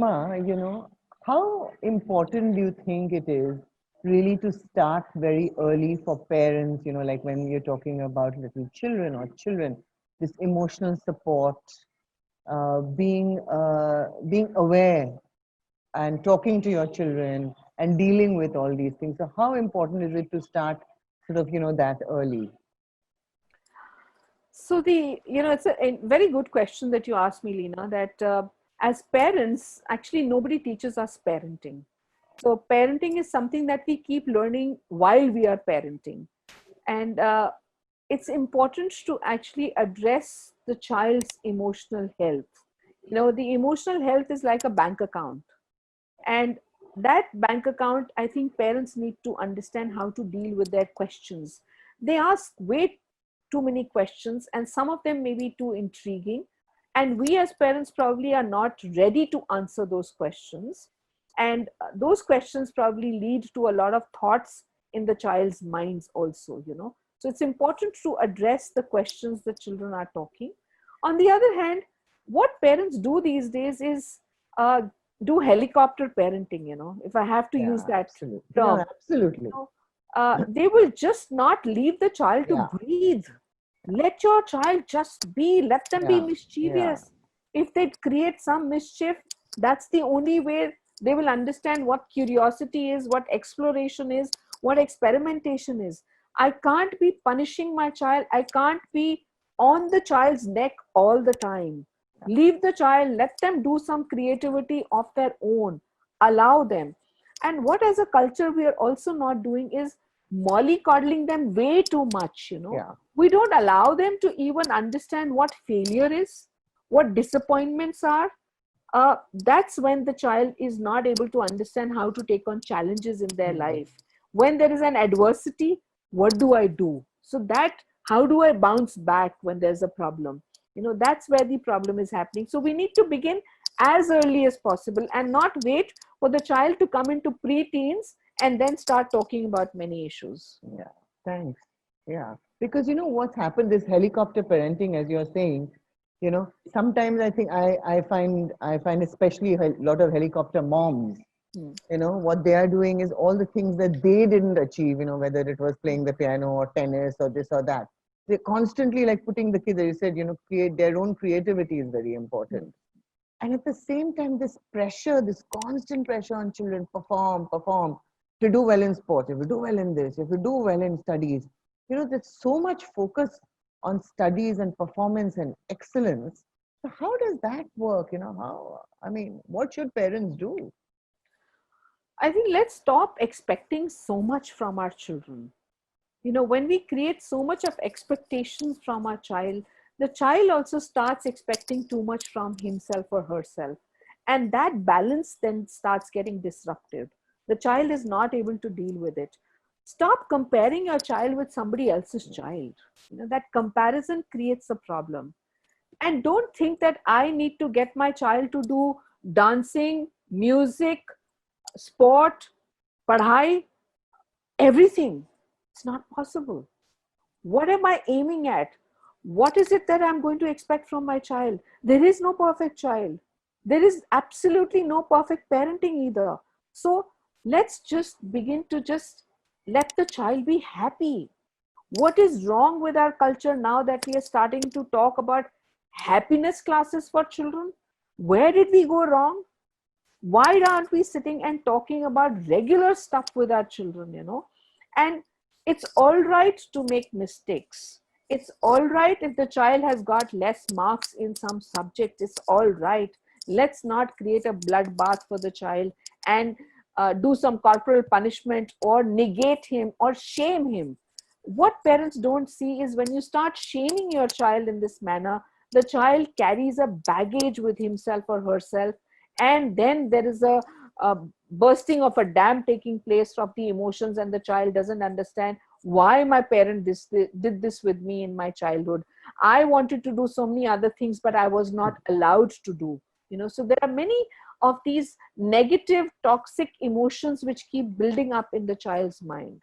Nilima, how important do you think it is really to start very early for parents, like when you're talking about little children or children, this emotional support, being aware and talking to your children and dealing with all these things. So how important is it to start sort of, that early? So it's a very good question that you asked me, Leena, that as parents, actually nobody teaches us parenting. So parenting is something that we keep learning while we are parenting. And it's important to actually address the child's emotional health. The emotional health is like a bank account. And that bank account, I think parents need to understand how to deal with their questions. They ask way too many questions, and some of them may be too intriguing. And we as parents probably are not ready to answer those questions. And those questions probably lead to a lot of thoughts in the child's minds also. So it's important to address the questions the children are talking. On the other hand, what parents do these days is uh, do helicopter parenting, if I have to use Yeah, that absolutely. No, term. absolutely. They will just not leave the child to Yeah, breathe. Let your child just be, let them be yeah, yeah. mischievous. If they create some mischief, that's the only way they will understand what curiosity is, what exploration is, what experimentation is. I can't be punishing my child. I can't be on the child's neck all the time. Leave the child, let them do some creativity of their own, allow them. And what as a culture we are also not doing is mollycoddling them way too much. Yeah. We don't allow them to even understand what failure is, what disappointments are. That's when the child is not able to understand how to take on challenges in their Mm. life. When there is an adversity, what do I do? So that, how do I bounce back when there's a problem? That's where the problem is happening. So we need to begin as early as possible and not wait for the child to come into pre-teens and then start talking about many issues. Yeah, thanks. Yeah, because what's happened, this helicopter parenting, as you're saying, sometimes I think I find especially a lot of helicopter moms, Hmm. what they are doing is all the things that they didn't achieve, whether it was playing the piano or tennis or this or that. They're constantly like putting the kids, as you said, create their own creativity is very Hmm. important. And at the same time, this pressure, this constant pressure on children, perform, to do well in sport, if you do well in this, if you do well in studies, there's so much focus on studies and performance and excellence. So how does that work? What should parents do? I think let's stop expecting so much from our children. When we create so much of expectations from our child, the child also starts expecting too much from himself or herself. And that balance then starts getting disrupted. The child is not able to deal with it. Stop comparing your child with somebody else's child. That comparison creates a problem. And don't think that I need to get my child to do dancing, music, sport, padhai, everything. It's not possible. What am I aiming at? What is it that I'm going to expect from my child? There is no perfect child. There is absolutely no perfect parenting either. So let's just begin to just let the child be happy. What is wrong with our culture now that we are starting to talk about happiness classes for children? Where did we go wrong? Why aren't we sitting and talking about regular stuff with our children? And it's all right to make mistakes. It's all right if the child has got less marks in some subject. It's all right. Let's not create a bloodbath for the child and do some corporal punishment or negate him or shame him. What parents don't see is when you start shaming your child in this manner, the child carries a baggage with himself or herself, and then there is a bursting of a dam taking place of the emotions, and the child doesn't understand why my parent did this with me in my childhood. I wanted to do so many other things, but I was not allowed to do. So there are many of these negative toxic emotions which keep building up in the child's mind.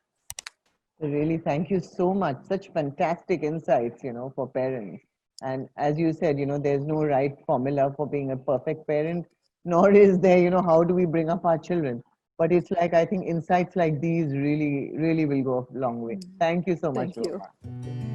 Really, thank you so much. Such fantastic insights, for parents. And as you said, there's no right formula for being a perfect parent. nor is there, how do we bring up our children. But it's like, I think insights like these really, really will go a long way. Mm. Thank you so much, Thank you. Rupa.